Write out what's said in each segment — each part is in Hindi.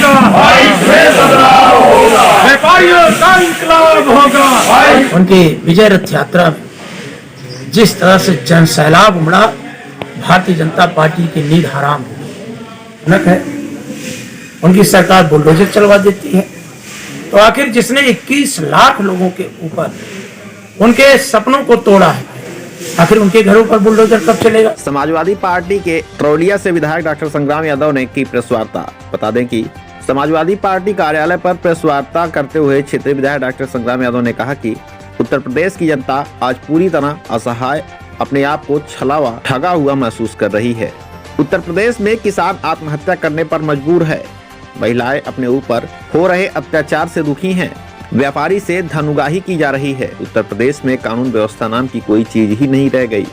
होगा, व्यापारियों का इंकलाब होगा। उनकी विजय रथ यात्रा में जिस तरह से जन सैलाब उमड़ा, भारतीय जनता पार्टी की नींद हराम हो गई है। उनकी सरकार बुलडोजर चलवा देती है। तो आखिर जिसने 21 लाख लोगों के ऊपर उनके सपनों को तोड़ा है, आखिर उनके घरों पर बुलडोजर कब चलेगा? समाजवादी पार्टी के ट्रोलिया से विधायक डॉक्टर संग्राम यादव ने की प्रेस वार्ता। बता दें कि समाजवादी पार्टी कार्यालय पर प्रेस वार्ता करते हुए क्षेत्रीय विधायक डॉक्टर संग्राम यादव ने कहा कि उत्तर प्रदेश की जनता आज पूरी तरह असहाय, अपने आप को छलावा ठगा हुआ महसूस कर रही है। उत्तर प्रदेश में किसान आत्महत्या करने पर मजबूर है, महिलाएं अपने ऊपर हो रहे अत्याचार से दुखी हैं, व्यापारी से धनुगाही की जा रही है। उत्तर प्रदेश में कानून व्यवस्था नाम की कोई चीज ही नहीं रह गई।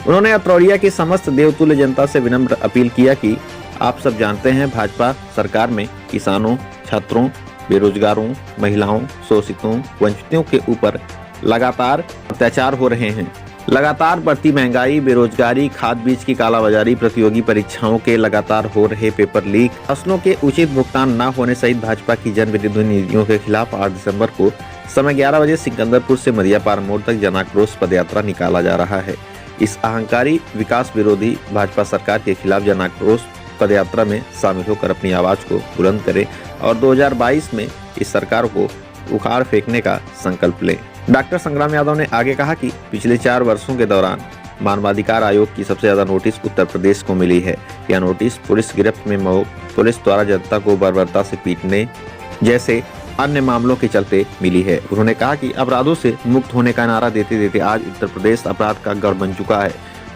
उन्होंने अत्रौलिया की समस्त देवतुल्य जनता से विनम्र अपील किया कि आप सब जानते हैं, भाजपा सरकार में किसानों, छात्रों, बेरोजगारों, महिलाओं, शोषितों, वंचितों के ऊपर लगातार अत्याचार हो रहे हैं। लगातार बढ़ती महंगाई, बेरोजगारी, खाद बीज की कालाबाजारी, प्रतियोगी परीक्षाओं के लगातार हो रहे पेपर लीक, फसलों के उचित भुगतान न होने सहित भाजपा की जन विरोधी नीतियों के खिलाफ 8 दिसंबर को समय 11 बजे सिकंदरपुर से मदियापार मोड़ तक जन आक्रोश पदयात्रा निकाला जा रहा है। इस अहंकारी विकास विरोधी भाजपा सरकार के खिलाफ जन आक्रोश पदयात्रा में शामिल होकर अपनी आवाज को बुलंद करें और 2022 में इस सरकार को उखाड़ फेंकने का संकल्प लें। डॉक्टर संग्राम यादव ने आगे कहा कि पिछले 4 वर्षों के दौरान मानवाधिकार आयोग की सबसे ज्यादा नोटिस उत्तर प्रदेश को मिली है। यह नोटिस पुलिस गिरफ्त में पुलिस द्वारा जनता को बर्बरता से पीटने जैसे अन्य मामलों के चलते मिली है। उन्होंने कहा कि अपराधों से मुक्त होने का नारा देते देते आज उत्तर प्रदेश अपराध का गढ़ बन चुका है।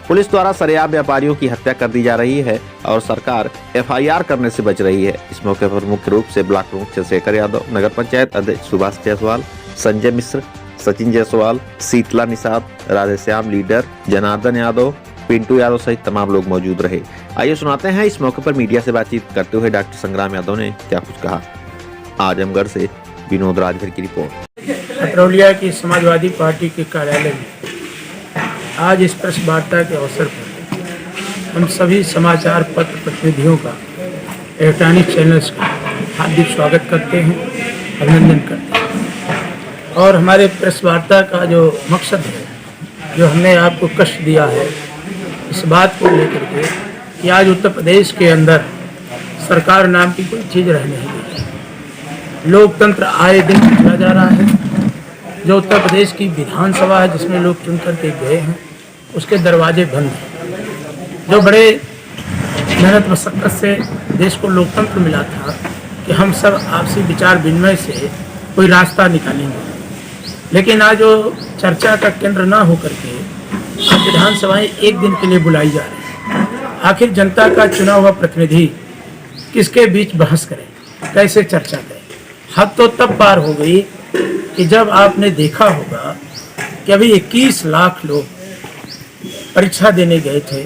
पुलिस द्वारा सरेआम व्यापारियों की हत्या कर दी जा रही है और सरकार FIR करने से बच रही है। इस मौके पर मुख्य रूप से ब्लॉक प्रमुख चंद्रशेखर यादव, नगर पंचायत अध्यक्ष सुभाष जायसवाल, संजय मिश्र, सचिन जायसवाल, शीतला निषाद, राधेश्याम लीडर, जनार्दन यादव, पिंटू यादव सहित तमाम लोग मौजूद रहे। आइए सुनाते हैं इस मौके पर मीडिया से बातचीत करते हुए डॉक्टर संग्राम यादव ने क्या कुछ कहा। आजमगढ़ से विनोद राजभर की रिपोर्ट। अत्रौलिया की समाजवादी पार्टी के कार्यालय में आज इस प्रेस वार्ता के अवसर पर हम सभी समाचार पत्र प्रतिनिधियों का, इलेक्ट्रॉनिक चैनल्स का हार्दिक स्वागत करते हैं, अभिनंदन करते हैं। और हमारे प्रेस वार्ता का जो मकसद है, जो हमने आपको कष्ट दिया है, इस बात को लेकर के कि आज उत्तर प्रदेश के अंदर सरकार नाम की कोई चीज़ रह नहीं गई। लोकतंत्र आए दिन पिछड़ा जा रहा है। जो उत्तर प्रदेश की विधानसभा है, जिसमें लोग चुन करके गए हैं, उसके दरवाजे बंद हैं। जो बड़े मेहनत मशक्क़त से देश को लोकतंत्र मिला था कि हम सब आपसी विचार विनिमय से कोई रास्ता निकालेंगे, लेकिन आज जो चर्चा का केंद्र ना होकर के आज विधानसभाएं एक दिन के लिए बुलाई जा रही हैं। आखिर जनता का चुना हुआ प्रतिनिधि किसके बीच बहस करे, कैसे चर्चा करे? हद तो तब पार हो गई कि जब आपने देखा होगा कि अभी 21 लाख लोग परीक्षा देने गए थे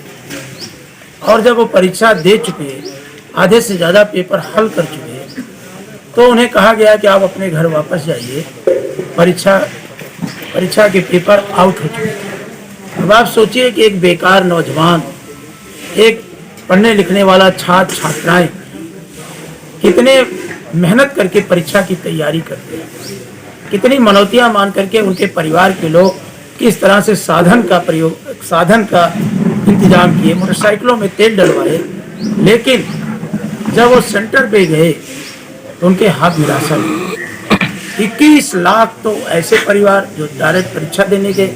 और जब वो परीक्षा दे चुके, आधे से ज़्यादा पेपर हल कर चुके, तो उन्हें कहा गया कि आप अपने घर वापस जाइए, परीक्षा के पेपर आउट हो चुके थे। अब आप सोचिए कि एक बेकार नौजवान, एक पढ़ने लिखने वाला छात्र छात्राएं कितने मेहनत करके परीक्षा की तैयारी करते हैं, कितनी मनौतियाँ मान करके उनके परिवार के लोग किस तरह से साधन का इंतजाम किए, मोटरसाइकिलों में तेल डलवाए, लेकिन जब वो सेंटर पे गए तो उनके हाथ निराशा हुई। 21 लाख तो ऐसे परिवार जो डायरेक्ट परीक्षा देने गए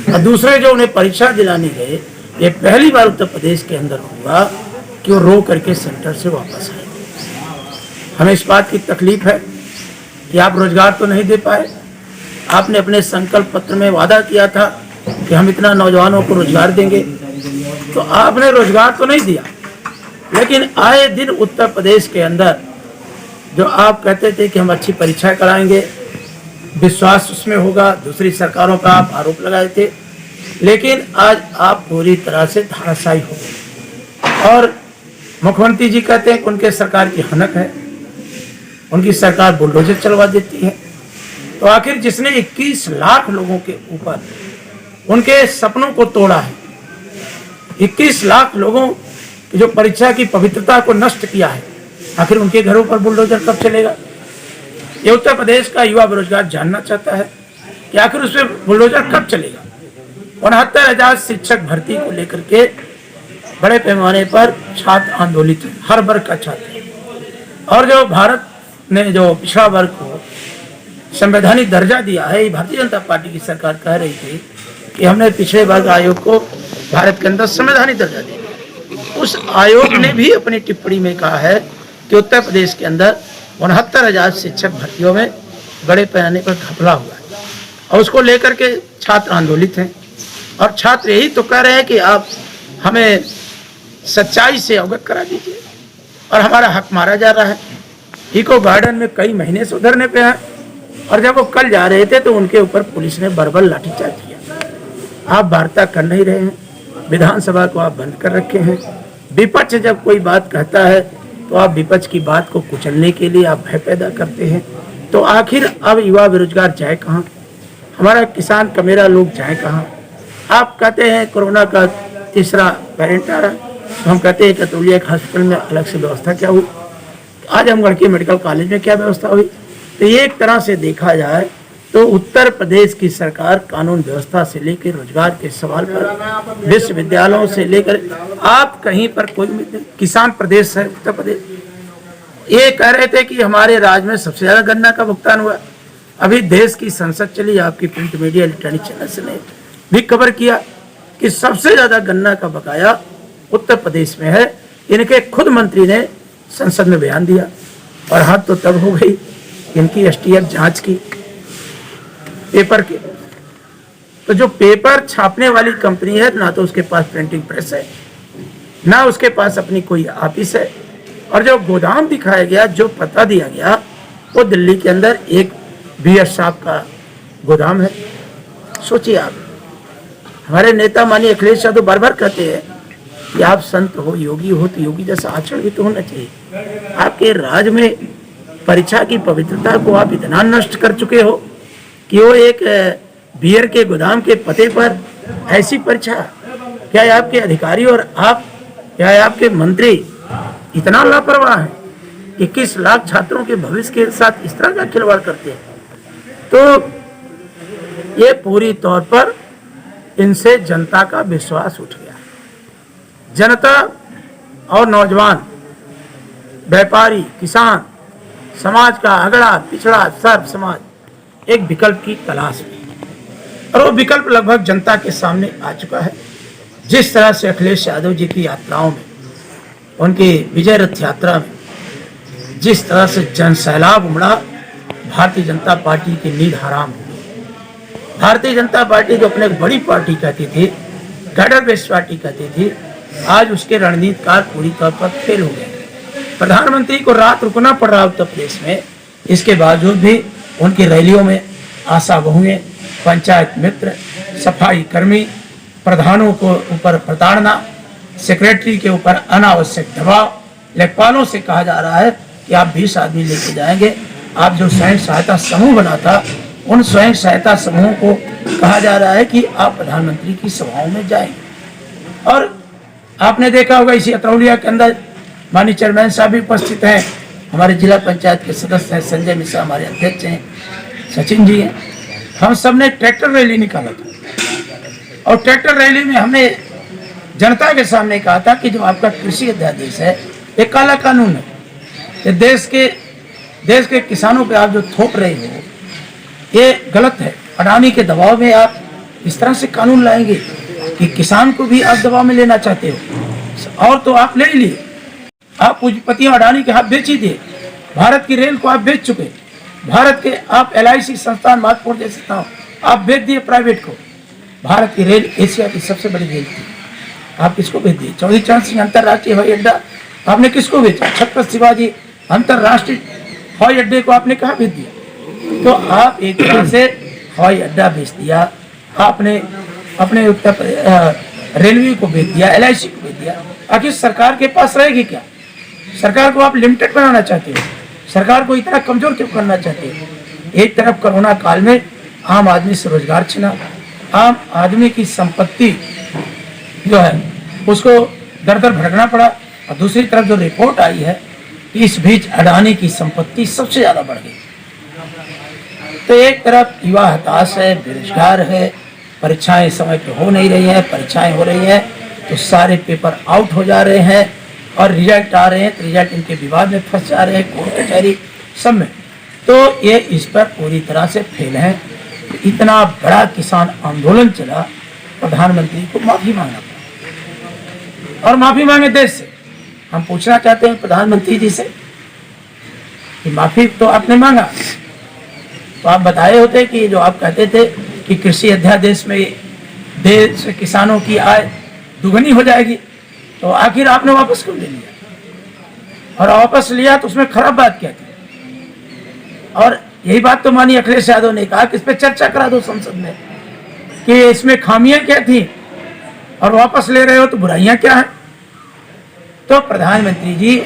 और दूसरे जो उन्हें परीक्षा दिलाने गए, ये पहली बार उत्तर प्रदेश के अंदर हुआ कि वो रो करके सेंटर से वापस आए। हमें इस बात की तकलीफ है कि आप रोजगार तो नहीं दे पाए। आपने अपने संकल्प पत्र में वादा किया था कि हम इतना नौजवानों को रोजगार देंगे, तो आपने रोजगार तो नहीं दिया। लेकिन आए दिन उत्तर प्रदेश के अंदर जो आप कहते थे कि हम अच्छी परीक्षा कराएंगे, विश्वास उसमें होगा, दूसरी सरकारों का आप आरोप लगाए थे, लेकिन आज आप पूरी तरह से धराशायी हो गए। और मुख्यमंत्री जी कहते हैं कि उनके सरकार की हनक है, उनकी सरकार बुलडोजर चलवा देती है। तो आखिर जिसने 21 लाख लोगों के ऊपर उनके सपनों को तोड़ा है, 21 लाख लोगों की जो परीक्षा की पवित्रता को नष्ट किया है, आखिर उनके घरों पर बुलडोजर कब चलेगा? ये उत्तर प्रदेश का युवा बेरोजगार जानना चाहता है कि आखिर उस पर बुलडोजर कब चलेगा। 69,000 शिक्षक भर्ती को लेकर के बड़े पैमाने पर छात्र आंदोलित हैं, हर वर्ग का छात्र। और जो भारत ने जो पिछड़ा वर्ग को संवैधानिक दर्जा दिया है, ये भारतीय जनता पार्टी की सरकार कह रही थी कि हमने पिछड़े वर्ग आयोग को भारत के अंदर संवैधानिक दर्जा दिया। उस आयोग ने भी अपनी टिप्पणी में कहा है कि उत्तर प्रदेश के अंदर 69,000 शिक्षक भर्तियों में बड़े पैमाने पर घपला हुआ है और उसको लेकर के छात्र आंदोलित हैं। और छात्र यही तो कह रहे हैं कि आप हमें सच्चाई से अवगत करा दीजिए और हमारा हक मारा जा रहा है। इको गार्डन में कई महीने से उधरने पे हैं और जब वो कल जा रहे थे तो उनके ऊपर पुलिस ने बर्बर लाठीचार्ज किया। आप वार्ता कर नहीं रहे हैं, विधानसभा को आप बंद कर रखे हैं। विपक्ष जब कोई बात कहता है तो आप विपक्ष की बात को कुचलने के लिए आप भय पैदा करते हैं। तो आखिर अब युवा बेरोजगार जाए कहाँ? हमारा किसान कमेरा लोग जाए कहाँ? आप कहते हैं कोरोना का तीसरा वेरिएंट आ रहा है, तो हम कहते हैं कतौलिया हॉस्पिटल में अलग से व्यवस्था क्या हुई? आजमगढ़ के मेडिकल कॉलेज में क्या व्यवस्था हुई? तो ये एक तरह से देखा जाए तो उत्तर प्रदेश की सरकार कानून व्यवस्था से लेकर रोजगार के सवाल पर, विश्वविद्यालयों से लेकर, आप कहीं पर कोई किसान प्रदेश है उत्तर प्रदेश। ये कह रहे थे कि हमारे राज्य में सबसे ज्यादा गन्ना का भुगतान हुआ। अभी देश की संसद चली, आपकी प्रिंट मीडिया इलेक्ट्रॉनिक चैनल ने भी खबर किया कि सबसे ज्यादा गन्ना का बकाया उत्तर प्रदेश में है। इनके खुद मंत्री ने संसद में बयान दिया और हद तो तब हो गई इनकी एसटीएफ जांच की पेपर के। तो जो पेपर छापने वाली कंपनी है, ना तो उसके पास प्रिंटिंग प्रेस है, ना उसके पास अपनी कोई ऑफिस है, और जो गोदाम दिखाया गया, जो पता दिया गया, वो दिल्ली के अंदर एक BSF का गोदाम है। सोचिए आप, हमारे नेता माननीय अखिलेश यादव बार बार कहते हैं कि आप संत हो, योगी हो, तो योगी जैसा आचरण भी तो होना चाहिए। आपके राज्य में परीक्षा की पवित्रता को आप इतना नष्ट कर चुके हो कि वो एक बियर के गोदाम के पते पर ऐसी परीक्षा, क्या आपके अधिकारी और आप, क्या आपके मंत्री इतना लापरवाह है? 21 लाख छात्रों के भविष्य के साथ इस तरह का खिलवाड़ करते हैं। तो ये पूरी तौर पर इनसे जनता का विश्वास उठ गया। जनता और नौजवान, व्यापारी, किसान, समाज का अगड़ा पिछड़ा सर्व समाज एक विकल्प की तलाश में, और वो विकल्प लगभग जनता के सामने आ चुका है। जिस तरह से अखिलेश यादव जी की यात्राओं में, उनकी विजय रथ यात्रा में जिस तरह से जन सैलाब उमड़ा, भारतीय जनता पार्टी की नींद हराम हो गई। भारतीय जनता पार्टी जो अपने बड़ी पार्टी कहती थी, कैडर बेस्ड पार्टी कहती थी, आज उसके रणनीतिकार पूरी तौर पर फेल हो गए। प्रधानमंत्री को रात रुकना पड़ रहा उत्तर प्रदेश में, इसके बावजूद भी उनकी रैलियों में आशा बहुएं, पंचायत मित्र, सफाई कर्मी, प्रधानों को ऊपर प्रताड़ना, सेक्रेटरी के ऊपर अनावश्यक दबाव, लेखपालों से कहा जा रहा है कि आप 20 आदमी लेके जाएंगे। आप जो स्वयं सहायता समूह बना था, उन स्वयं सहायता समूहों को कहा जा रहा है कि आप प्रधानमंत्री की सभाओं में जाएंगे। और आपने देखा होगा इसी अतरौलिया के अंदर माननीय चेयरमैन साहब भी उपस्थित हैं, हमारे जिला पंचायत के सदस्य हैं, संजय मिश्रा हमारे अध्यक्ष हैं, सचिन जी हैं। हम सब ने ट्रैक्टर रैली निकाला था और ट्रैक्टर रैली में हमने जनता के सामने कहा था कि जो आपका कृषि अध्यादेश है, एक काला कानून है। ये देश के किसानों पे आप जो थोप रहे हो, ये गलत है। अडानी के दबाव में आप इस तरह से कानून लाएंगे कि किसान को भी आप दबाव में लेना चाहते हो। और तो आप ले लिए, आप पूंजीपतियों अडानी के हाथ बेच ही दिए। भारत की रेल को आप बेच चुके, भारत के आप LIC संस्थान महत्वपूर्ण जैसे था आप बेच दिए प्राइवेट को। भारत की रेल एशिया की सबसे बड़ी रेल थी, आप किसको भेज दिए? चौधरी चरण सिंह अंतर्राष्ट्रीय हवाई अड्डा आपने किसको भेजा? छत्रपति शिवाजी अंतर्राष्ट्रीय हवाई अड्डे को आपने कहाँ भेज दिया? तो आप एक तरह से हवाई अड्डा भेज दिया, आपने अपने रेलवे को भेज दिया, LIC को भेज दिया। आखिर सरकार के पास रहेगी क्या? सरकार को आप लिमिटेड बनाना चाहते हो, सरकार को इतना कमजोर क्यों करना चाहते हो? एक तरफ कोरोना काल में आम आदमी से रोजगार छिना, आम आदमी की संपत्ति जो है उसको दर दर भटकना पड़ा, और दूसरी तरफ जो रिपोर्ट आई है इस बीच अडानी की संपत्ति सबसे ज्यादा बढ़ गई। तो एक तरफ युवा हताश है, बेरोजगार है, परीक्षाएं समय पे हो नहीं रही हैं, परीक्षाएं हो रही हैं तो सारे पेपर आउट हो जा रहे हैं और रिजल्ट आ रहे हैं तो रिजल्ट इनके विवाद में फंस जा रहे हैं, कोर्ट कचहरी सब में। तो ये इस पर पूरी तरह से फेल है। इतना बड़ा किसान आंदोलन चला, प्रधानमंत्री को माफी मांगना पड़ा और माफी मांगे देश से। हम पूछना चाहते हैं प्रधानमंत्री जी से कि माफी तो आपने मांगा, तो आप बताए होते कि जो आप कहते थे कि कृषि अध्यादेश में देश किसानों की आय दुगनी हो जाएगी, तो आखिर आपने वापस क्यों ले लिया? और वापस लिया तो उसमें खराब बात क्या थी? और यही बात तो माननीय अखिलेश यादव ने कहा कि इस पर चर्चा करा दो संसद में कि इसमें खामियां क्या थी और वापस ले रहे हो तो बुराइयां क्या है। तो प्रधानमंत्री जी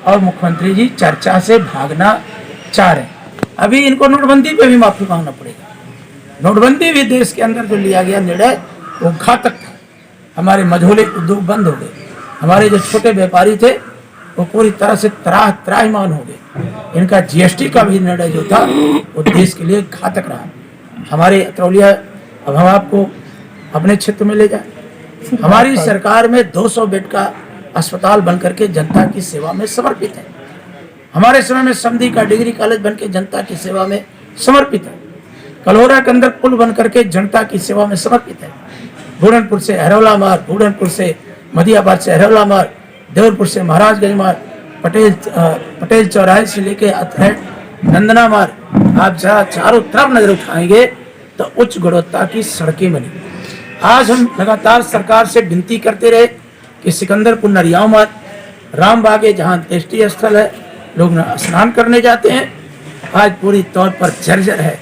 और मुख्यमंत्री जी चर्चा से भागना चाह रहे हैं। अभी इनको नोटबंदी पे भी माफी मांगना पड़ेगा। नोटबंदी भी देश के अंदर जो लिया गया निर्णय वो घातक था। हमारे मझोले उद्योग बंद हो गए, हमारे जो छोटे व्यापारी थे वो पूरी तरह से त्राहिमाम हो गए। इनका जीएसटी का भी निर्णय जो था वो देश के लिए घातक रहा। हमारे अतरौलिया, अब हम आपको अपने क्षेत्र में ले जाए, हमारी सरकार में 200 बेड का अस्पताल बनकर के जनता की सेवा में समर्पित है। हमारे समय में समधी का डिग्री कॉलेज बनकर जनता की सेवा में समर्पित है। कलौरा के अंदर पुल बनकर के जनता की सेवा में समर्पित है। बूढ़नपुर से अहरौला मार्ग, बूढ़नपुर से मदियाबाद से अहरौला मार्ग, देवरपुर से महाराजगंज मार्ग, पटेल चौराहे से लेके अथलेट नंदना मार्ग, आप जरा चारों तरफ नजर उठाएंगे तो उच्च गुणवत्ता की सड़कें बनी। आज हम लगातार सरकार से विनती करते रहे कि सिकंदरपुर नरियाव मार्ग, रामबाग जहाँ दृष्टि स्थल है, लोग स्नान करने जाते हैं, आज पूरी तौर पर जर्जर है।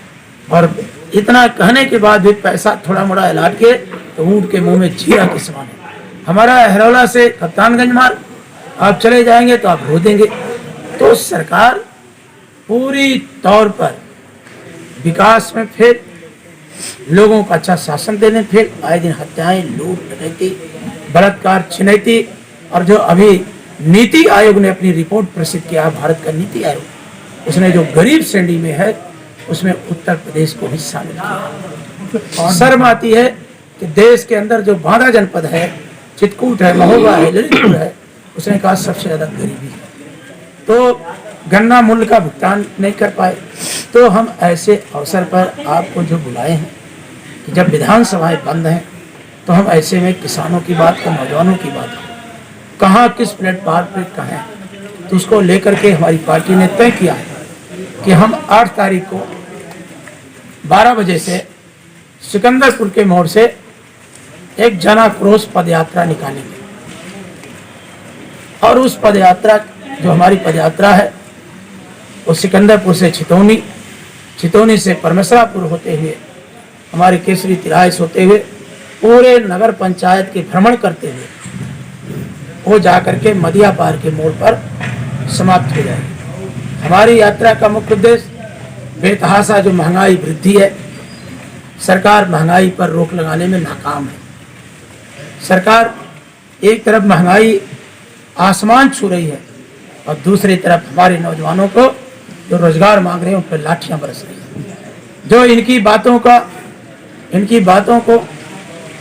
और इतना कहने के बाद भी पैसा थोड़ा मोड़ा लाट के तो ऊँट के मुंह में जीरा के समान है। हमारा अहरौला से कप्तानगंज मार्ग आप चले जाएंगे तो आप रो देंगे। तो सरकार पूरी तौर पर विकास में फिर लोगों का अच्छा शासन देने, फिर आए दिन हत्याएं, लूट, डकैती, बलात्कार, छिनैती, और जो अभी नीति आयोग ने अपनी रिपोर्ट प्रसिद्ध किया, भारत का नीति आयोग, उसने जो गरीब श्रेणी में है उसमें उत्तर प्रदेश को भी शामिल किया। शर्म आती है कि देश के अंदर जो बांदा जनपद है, चित्रकूट है, महोबा है, ललितपुर है, उसने कहा सबसे ज्यादा गरीबी है, तो गन्ना मूल्य का भुगतान नहीं कर पाए। तो हम ऐसे अवसर पर आपको जो बुलाए हैं कि जब विधानसभाएं बंद हैं तो हम ऐसे में किसानों की बात को, नौजवानों की बात को, कहाँ किस प्लेटफार्म पे कहें, तो उसको लेकर के हमारी पार्टी ने तय किया है कि हम 8 तारीख को 12 बजे से सिकंदरपुर के मोड़ से एक जन आक्रोश पद यात्रा निकालेंगे। और उस पद यात्रा, जो हमारी पद यात्रा है, वो सिकंदरपुर से छितौनी, छितौनी से परमेश्वरापुर होते हुए, हमारे केसरी तिराहे से होते हुए, पूरे नगर पंचायत के भ्रमण करते हुए वो जाकर के मदिया पार के मोड़ पर समाप्त हो जाएगी। हमारी यात्रा का मुख्य उद्देश्य बेतहाशा जो महंगाई वृद्धि है, सरकार महंगाई पर रोक लगाने में नाकाम है। सरकार एक तरफ महंगाई आसमान छू रही है और दूसरी तरफ हमारे नौजवानों को जो रोजगार मांग रहे हैं उन पर लाठियां बरस रही हैं। जो इनकी बातों को,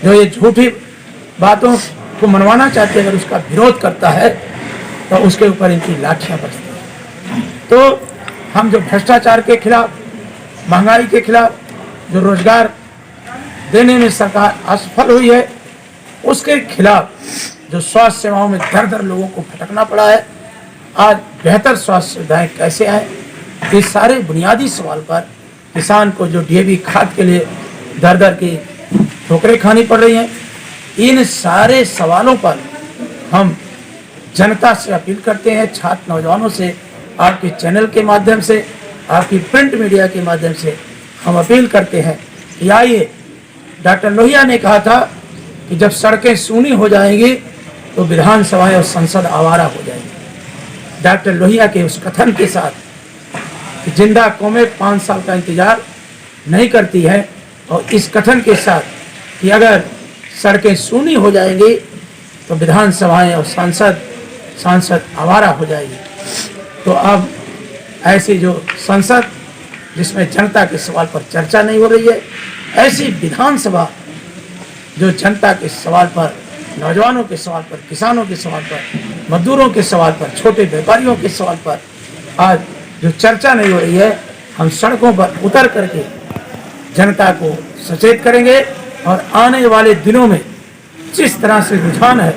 जो ये झूठी बातों को मनवाना चाहते हैं, अगर उसका विरोध करता है तो उसके ऊपर इनकी लाठियां बरसती हैं। तो हम जो भ्रष्टाचार के खिलाफ, महंगाई के खिलाफ, जो रोजगार देने में सरकार असफल हुई है, उसके खिलाफ, जो स्वास्थ्य सेवाओं में दर दर लोगों को भटकना पड़ा है, आज बेहतर स्वास्थ्य सुविधाएं कैसे आए, इस सारे बुनियादी सवाल पर किसान को जो डीएपी खाद के लिए दर दर की ठोकरें खानी पड़ रही हैं, इन सारे सवालों पर हम जनता से अपील करते हैं, छात्र नौजवानों से, आपके चैनल के माध्यम से, आपकी प्रिंट मीडिया के माध्यम से हम अपील करते हैं कि आइए। डॉक्टर लोहिया ने कहा था कि जब सड़कें सूनी हो जाएंगी तो विधानसभाएं और संसद आवारा हो जाएंगी। डॉक्टर लोहिया के उस कथन के साथ कि जिंदा कौमें 5 साल का इंतजार नहीं करती है, और इस कथन के साथ कि अगर सड़कें सूनी हो जाएंगी तो विधानसभाएं और सांसद आवारा हो जाएगी, तो अब ऐसी जो संसद जिसमें जनता के सवाल पर चर्चा नहीं हो रही है, ऐसी विधानसभा जो जनता के सवाल पर, नौजवानों के सवाल पर, किसानों के सवाल पर, मजदूरों के सवाल पर, छोटे व्यापारियों के सवाल पर आज जो चर्चा नहीं हो रही है, हम सड़कों पर उतर करके जनता को सचेत करेंगे और आने वाले दिनों में जिस तरह से रुझान है,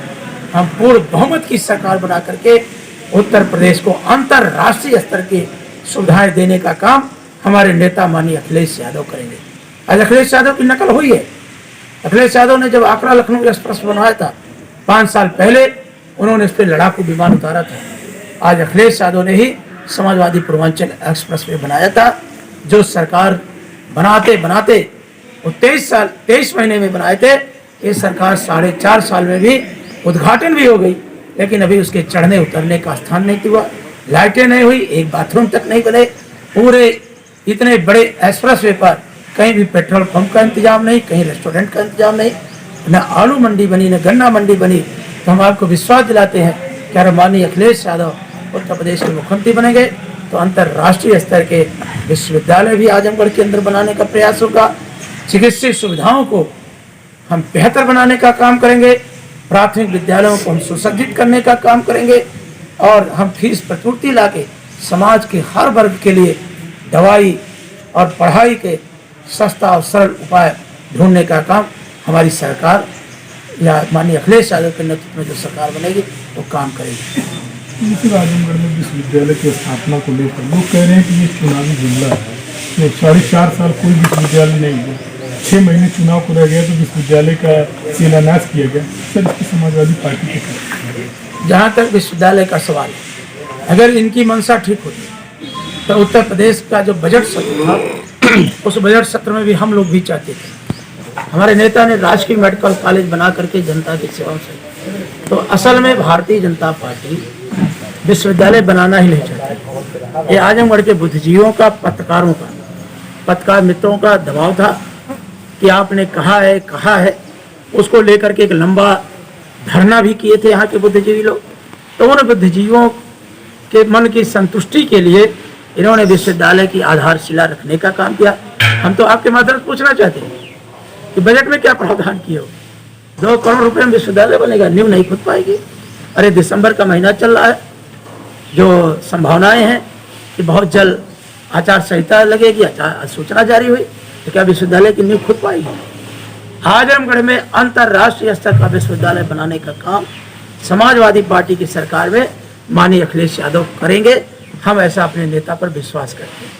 हम पूर्ण बहुमत की सरकार बना करके उत्तर प्रदेश को अंतर्राष्ट्रीय स्तर की सुविधाएं देने का काम हमारे नेता माननीय अखिलेश यादव करेंगे। आज अखिलेश यादव की नकल हुई है। अखिलेश यादव ने जब आगरा लखनऊ एक्सप्रेस बनवाया था 5 साल पहले, उन्होंने इस पर लड़ाकू विमान उतारा था। आज अखिलेश यादव ने ही समाजवादी पूर्वांचल एक्सप्रेस वे बनाया था, जो सरकार बनाते बनाते वो 23 महीने में बनाए थे। ये सरकार 4.5 साल में भी उद्घाटन भी हो गई, लेकिन अभी उसके चढ़ने उतरने का स्थान नहीं हुआ, लाइटें नहीं हुई, एक बाथरूम तक नहीं बने। पूरे इतने बड़े एक्सप्रेस वे पर कहीं भी पेट्रोल पंप का इंतजाम नहीं, कहीं रेस्टोरेंट का इंतजाम नहीं, न आलू मंडी बनी, न गन्ना मंडी बनी। तो हम आपको विश्वास दिलाते हैं कि अगर माननीय अखिलेश यादव उत्तर प्रदेश के मुख्यमंत्री बनेंगे तो अंतर्राष्ट्रीय स्तर के विश्वविद्यालय भी आजमगढ़ के अंदर बनाने का प्रयास होगा। चिकित्सीय सुविधाओं को हम बेहतर बनाने का काम करेंगे, प्राथमिक विद्यालयों को हम सुसज्जित करने का काम करेंगे और हम फीस प्रतिपूर्ति लाके समाज के हर वर्ग के लिए दवाई और पढ़ाई के सस्ता और सरल उपाय ढूंढने का काम हमारी सरकार या माननीय अखिलेश यादव के नेतृत्व में जो सरकार बनेगी वो काम करेगी। आजमगढ़ में विश्वविद्यालय की स्थापना को लेकर लोग कह रहे हैं कि ये चुनावी जुमला है। 4.5 साल कोई विश्वविद्यालय नहीं हुआ, 6 महीने चुनाव को रह गया तो विश्वविद्यालय का शिलान्यास किया गया। सर, इसकी समाजवादी पार्टी के जहाँ तक विश्वविद्यालय का सवाल है, अगर इनकी मंशा ठीक होती तो उत्तर प्रदेश का जो बजट सत्र था उस बजट सत्र में भी हम लोग भी चाहते थे। हमारे नेता ने राजकीय मेडिकल कॉलेज बना करके जनता की सेवा से, तो असल में भारतीय जनता पार्टी विश्वविद्यालय बनाना ही नहीं चाहती। ये आजमगढ़ के बुद्धिजीवियों का, पत्रकारों का, पत्रकार मित्रों का दबाव था कि आपने कहा है, उसको लेकर के एक लंबा धरना भी किए थे यहाँ के बुद्धिजीवी लोग। तो उन बुद्धिजीवियों के मन की संतुष्टि के लिए इन्होंने विश्वविद्यालय की आधारशिला रखने का काम किया। हम तो आपके माध्यम से पूछना चाहते हैं कि बजट में क्या प्रावधान किए हो? 2 करोड़ रुपए में विश्वविद्यालय बनेगा, नींव नहीं खुद पाएगी। अरे दिसंबर का महीना चल रहा है, जो संभावनाएं हैं कि बहुत जल्द आचार संहिता लगेगी, सूचना जारी हुई, तो क्या विश्वविद्यालय की नींव खुद पाएगी? आजमगढ़ में अंतर्राष्ट्रीय स्तर का विश्वविद्यालय बनाने का काम समाजवादी पार्टी की सरकार में माननीय अखिलेश यादव करेंगे। हम ऐसा अपने नेता पर विश्वास करते हैं।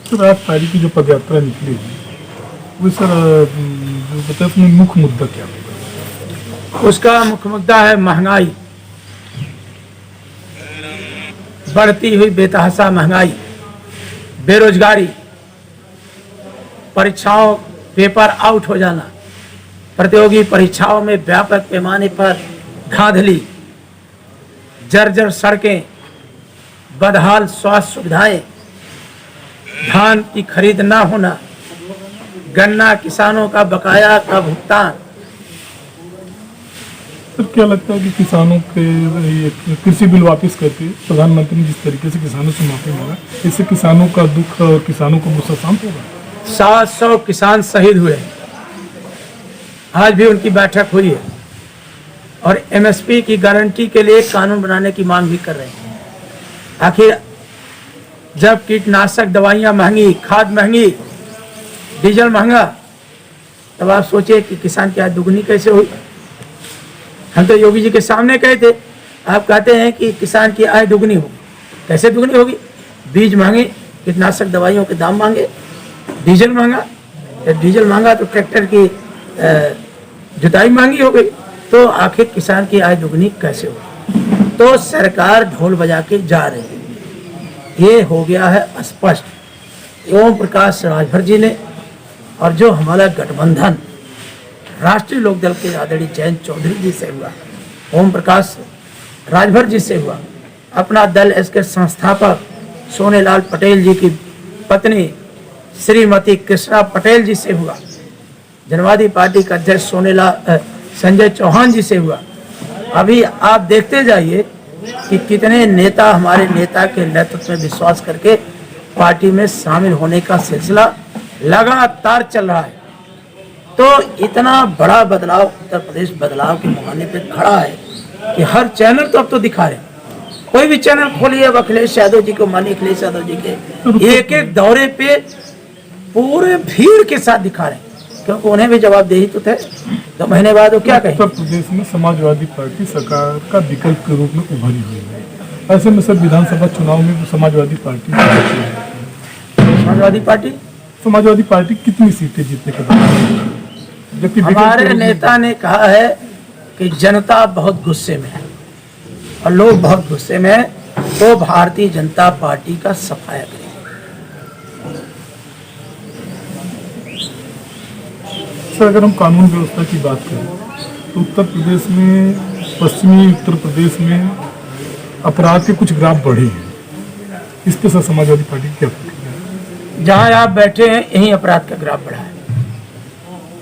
सर, आज तारीख की जो पदयात्रा निकली वो सर बताए उसमें मुख्य मुद्दा क्या होगा? उसका मुख्य मुद्दा है महंगाई, बढ़ती हुई बेतहाशा महंगाई, बेरोजगारी, परीक्षाओं पेपर आउट हो जाना, प्रतियोगी परीक्षाओं में व्यापक पैमाने पर धांधली, जर्जर सड़कें, बदहाल स्वास्थ्य सुविधाएं, धान की खरीद ना होना, गन्ना किसानों का बकाया का भुगतान। सर, क्या लगता है कि किसानों के कृषि बिल वापस करके प्रधानमंत्री ने जिस तरीके से किसानों से माफी मांगा, इससे किसानों का दुख और किसानों का गुस्सा शांत होगा? 700 किसान शहीद हुए, आज भी उनकी बैठक हुई है और एमएसपी की गारंटी के लिए कानून बनाने की मांग भी कर रहे हैं। आखिर जब कीटनाशक दवाइयाँ महंगी, खाद महंगी, डीजल महंगा, तब आप सोचिए कि किसान की आय दुगनी कैसे हुई। हम तो योगी जी के सामने कहे थे, आप कहते हैं कि किसान की आय दुगनी होगी, कैसे दुगनी होगी? बीज महंगे, कीटनाशक दवाइयों के दाम महंगे, डीजल महंगा, डीजल महंगा तो ट्रैक्टर की जुताई महंगी हो गई, तो आखिर किसान की आय दुगनी कैसे होगी? तो सरकार ढोल बजा के जा रही है, ये हो गया है स्पष्ट। ओम प्रकाश राजभर जी ने और जो हमारा गठबंधन राष्ट्रीय लोकदल के आदरणीय जयंत चौधरी जी से हुआ, ओम प्रकाश राजभर जी से हुआ, अपना दल इसके संस्थापक सोनेलाल पटेल जी की पत्नी श्रीमती कृष्णा पटेल जी से हुआ, जनवादी पार्टी का अध्यक्ष संजय चौहान जी से हुआ। अभी आप देखते जाइए कि कितने नेता हमारे नेता के नेतृत्व में विश्वास करके पार्टी में शामिल होने का सिलसिला लगातार चल रहा है। तो इतना बड़ा बदलाव उत्तर प्रदेश बदलाव के मुहाने पे खड़ा है कि हर चैनल तो अब तो दिखा रहे हैं। कोई भी चैनल खोलिए अब अखिलेश यादव जी को, माननीय अखिलेश यादव जी के एक एक दौरे पे पूरे भीड़ के साथ दिखा रहे हैं, क्योंकि उन्हें भी जवाबदेही तो थे। 2 महीने बाद वो क्या कहें। उत्तर प्रदेश में समाजवादी पार्टी सरकार का विकल्प के रूप में उभरी हुई है। ऐसे में सर विधानसभा चुनाव में समाजवादी पार्टी समाजवादी पार्टी कितनी सीटें जीतने के बाद, जबकि हमारे नेता ने कहा है कि जनता बहुत गुस्से में है और लोग बहुत गुस्से में है, तो भारतीय जनता पार्टी का सफाया करें। सर अगर हम कानून व्यवस्था की बात करें तो उत्तर प्रदेश में, पश्चिमी उत्तर प्रदेश में अपराध के कुछ ग्राफ बढ़े हैं। इस पर सर समाजवादी पार्टी की क्या प्रतिक्रिया है? जहां आप बैठे हैं यहीं अपराध का ग्राफ बढ़ा है।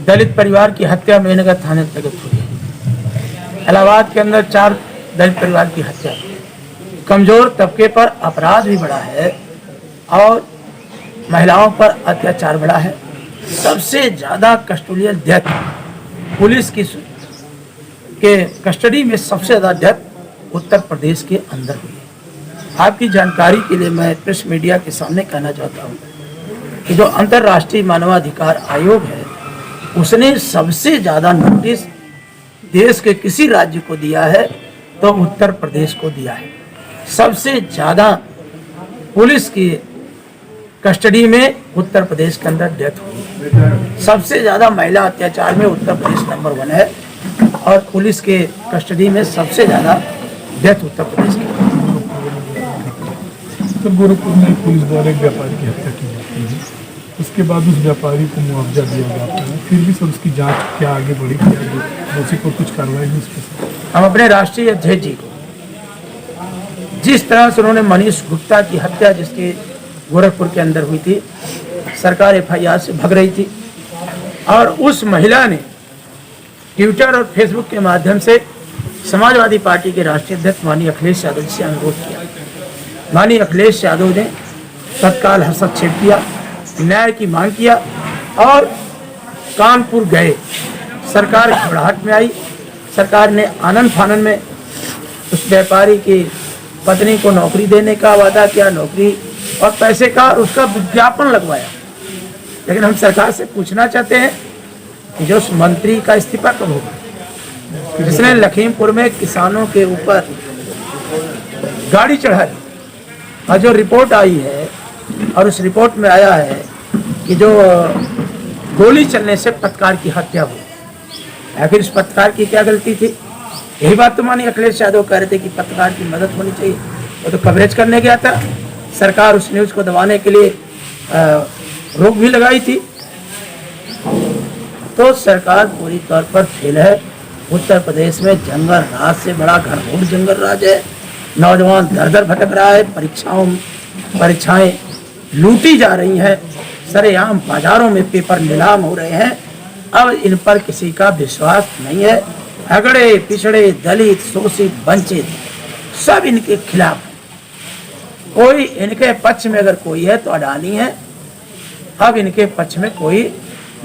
दलित परिवार की हत्या मेहनगर थाने अंतर्गत हुई है। इलाहाबाद के अंदर 4 दलित परिवार की हत्या। कमजोर तबके पर अपराध भी बढ़ा है और महिलाओं पर अत्याचार बढ़ा है। सबसे ज्यादा कस्टोडियल डेथ पुलिस की के कस्टडी में सबसे ज्यादा डेथ उत्तर प्रदेश के अंदर हुई है। आपकी जानकारी के लिए मैं प्रेस मीडिया के सामने कहना चाहता हूँ कि जो अंतर्राष्ट्रीय मानवाधिकार आयोग है उसने सबसे ज्यादा नोटिस देश के किसी राज्य को दिया है तो उत्तर प्रदेश को दिया है। सबसे ज्यादा पुलिस की कस्टडी में उत्तर प्रदेश के अंदर डेथ हुई है। सबसे ज्यादा महिला अत्याचार में उत्तर प्रदेश नंबर 1 है और पुलिस के कस्टडी में सबसे ज्यादा डेथ उत्तर प्रदेश की। सर गोरखपुर में पुलिस द्वारा एक व्यापारी की हत्या की जाती है, उसके बाद उस व्यापारी को मुआवजा दिया जाता है, फिर भी सर उसकी जांच क्या आगे बढ़ी, क्या दोषी पर कुछ कार्रवाई हुई उस पर? हम अपने राष्ट्रीय अध्यक्ष जी को जिस तरह से उन्होंने मनीष गुप्ता की हत्या जिसके गोरखपुर के अंदर हुई थी, सरकार FIR से भग रही थी और उस महिला ने ट्विटर और फेसबुक के माध्यम से समाजवादी पार्टी के राष्ट्रीय अध्यक्ष माननीय अखिलेश यादव जी से अनुरोध किया। माननीय अखिलेश यादव ने तत्काल हस्तक्षेप किया, न्याय की मांग किया और कानपुर गए। सरकार घबराहट में आई। सरकार ने आनंद फानन में उस व्यापारी की पत्नी को नौकरी देने का वादा किया, नौकरी और पैसे का और उसका विज्ञापन लगवाया। लेकिन हम सरकार से पूछना चाहते हैं कि जो उस मंत्री का इस्तीफा कब होगा जिसने लखीमपुर में किसानों के ऊपर गाड़ी चढ़ाई और जो रिपोर्ट आई है और उस रिपोर्ट में आया है कि जो गोली चलने से पत्रकार की हत्या हुई। आखिर इस पत्रकार की क्या गलती थी? यही बात तो माननीय अखिलेश यादव कह रहे थे कि पत्रकार की मदद होनी चाहिए। वो तो कवरेज करने गया था। सरकार उस न्यूज को दबाने के लिए रोक भी लगाई थी। तो सरकार पूरी तौर पर फेल है। उत्तर प्रदेश में जंगल राज से बड़ा घनघोर जंगल राज है। नौजवान दर दर भटक रहा है। परीक्षाएं लूटी जा रही हैं। सरेआम बाजारों में पेपर नीलाम हो रहे हैं। अब इन पर किसी का विश्वास नहीं है। अगड़े पिछड़े दलित शोषित वंचित सब इनके खिलाफ। कोई इनके पक्ष में अगर कोई है तो अडानी है। अब इनके पक्ष में कोई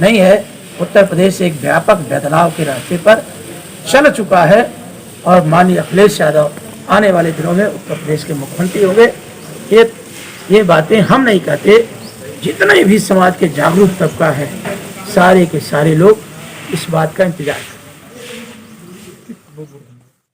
नहीं है। उत्तर प्रदेश एक व्यापक बदलाव के रास्ते पर चल चुका है और माननीय अखिलेश यादव आने वाले दिनों में उत्तर प्रदेश के मुख्यमंत्री होंगे। ये बातें हम नहीं कहते, जितने भी समाज के जागरूक तबका है सारे के सारे लोग इस बात का इंतजार करते हैं।